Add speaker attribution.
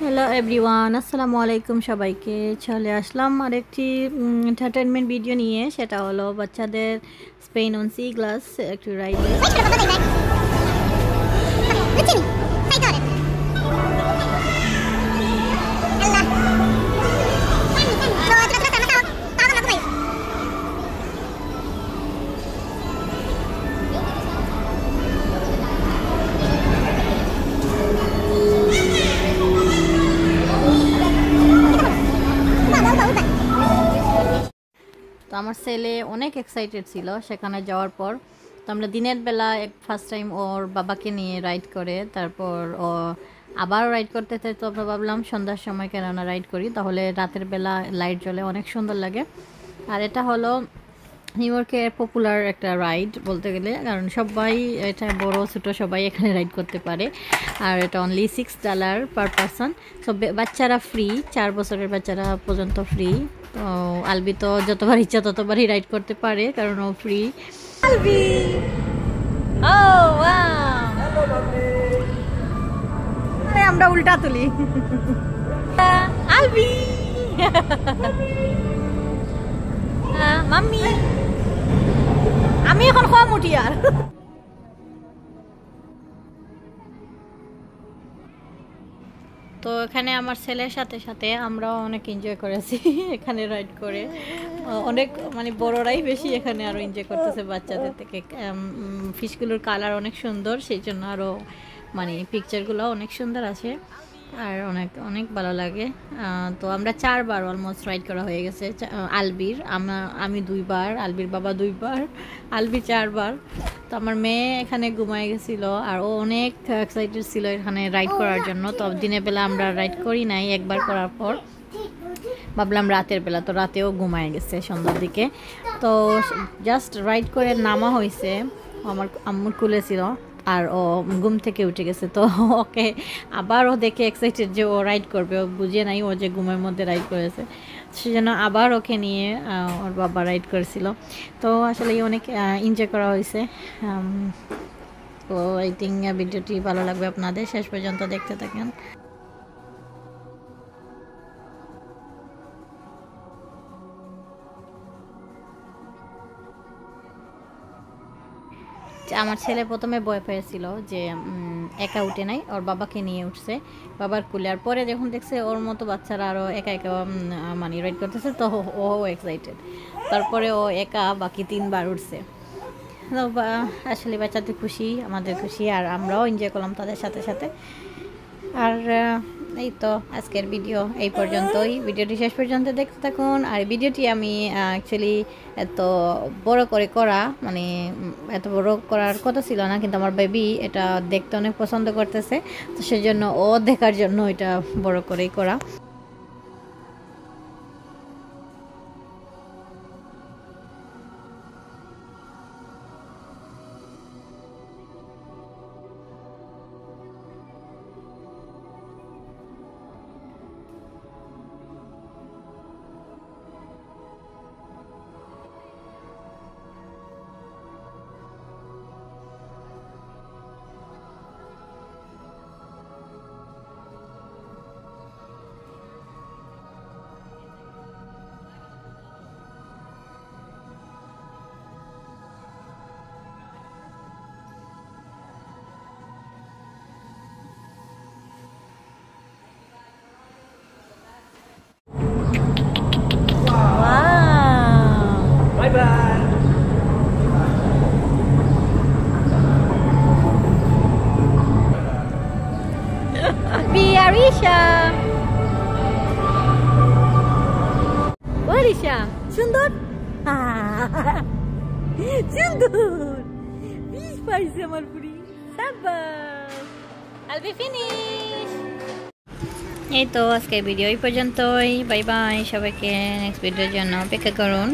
Speaker 1: Hello everyone, আসসালামু আলাইকুম। সবাইকে চলে আসলাম আরেকটি এন্টারটেনমেন্ট ভিডিও নিয়ে। সেটা হলো বাচ্চাদের স্পেন অন সি গ্লাস একটু রাইডে। তো আমার ছেলে অনেক এক্সাইটেড ছিল সেখানে যাওয়ার পর। তো আমরা দিনের বেলা ফার্স্ট টাইম ওর বাবাকে নিয়ে রাইড করে, তারপর ও আবারও রাইড করতে চাই। তো আমরা ভাবলাম সন্ধ্যার সময় কেননা রাইড করি, তাহলে রাতের বেলা লাইট জ্বলে অনেক সুন্দর লাগে। আর এটা হলো নিউ ইয়র্কের পপুলার একটা রাইড বলতে গেলে, কারণ সবাই এটা বড় ছোটো সবাই এখানে রাইড করতে পারে। আর এটা অনলি $6 পার পারসন। সো বাচ্চারা ফ্রি, 4 বছরের বাচ্চারা পর্যন্ত ফ্রি। তো আলবি তো যতবার ইচ্ছা ততবারই রাইড করতে পারে, কারণ ও ফ্রি। আলবি আমরা উল্টা তুলি। আলবি মাম্মি, আমি এখন কম উঠি। আর তো এখানে আমার ছেলের সাথে সাথে আমরাও অনেক এনজয় করেছি এখানে রাইড করে। অনেক মানে বড়রাই বেশি এখানে আরও এনজয় করতেছে বাচ্চাদের থেকে। ফিশগুলোর কালার অনেক সুন্দর, সেই জন্য আরও মানে পিকচারগুলো অনেক সুন্দর আছে আর অনেক অনেক ভালো লাগে। তো আমরা 4 বার অলমোস্ট রাইড করা হয়ে গেছে। আলবির আমি 2 বার, আলবির বাবা 2 বার, আলবি 4 বার। তো আমার মেয়ে এখানে ঘুমায় গেছিলো আর ও অনেক এক্সাইটেড ছিল এখানে রাইড করার জন্য। তো দিনের বেলা আমরা রাইড করি নাই, একবার করার পর ভাবলাম রাতের বেলা, তো রাতেও ঘুমায় গেছে সন্ধ্যার দিকে। তো জাস্ট রাইড করে নামা হয়েছে, আমার আম্মুর কুলে ছিল আর ও ঘুম থেকে উঠে গেছে। তো ওকে আবার ও দেখে এক্সাইটেড যে ও রাইড করবে, ও বুঝে নাই ও যে ঘুমের মধ্যে রাইড করেছে, সেজন্য আবার ওকে নিয়ে ওর বাবা রাইড করেছিল। তো আসলে অনেক এনজয় করা হয়েছে। তো আই থিঙ্ক ভিডিওটি ভালো লাগবে আপনাদের, শেষ পর্যন্ত দেখতে থাকেন। আমার ছেলে প্রথমে ভয় পেয়েছিল যে একা উঠে নাই, ওর বাবাকে নিয়ে উঠছে বাবার কুলে। আর পরে যখন দেখছে ওর মতো বাচ্চারা আরও একা একা মানে রাইড করতেছে, তো ও এক্সাইটেড। তারপরে ও একা বাকি 3 বার উঠছে। তো আসলে বাচ্চাদের খুশি, আমাদের খুশি, আর আমরাও এনজয় করলাম তাদের সাথে সাথে। আর এই তো আজকের ভিডিও এই পর্যন্তই। ভিডিওটি শেষ পর্যন্ত দেখতে থাকুন। আর ভিডিওটি আমি অ্যাকচুয়ালি এত বড় করে করা, মানে এত বড় করার কথা ছিল না, কিন্তু আমার বেবি এটা দেখতে অনেক পছন্দ করতেছে, তো সেজন্য ও দেখার জন্য এটা বড় করেই করা। Bye bye. Arisha. Arisha, সুন্দর সুন্দর পিস পাইছে আমার পুরি। সাবাস, I'll be finished. এই তো আজকের ভিডিও এই পর্যন্তই। বাই বাই সবাইকে। নেক্সট ভিডিওর জন্য অপেক্ষা করুন।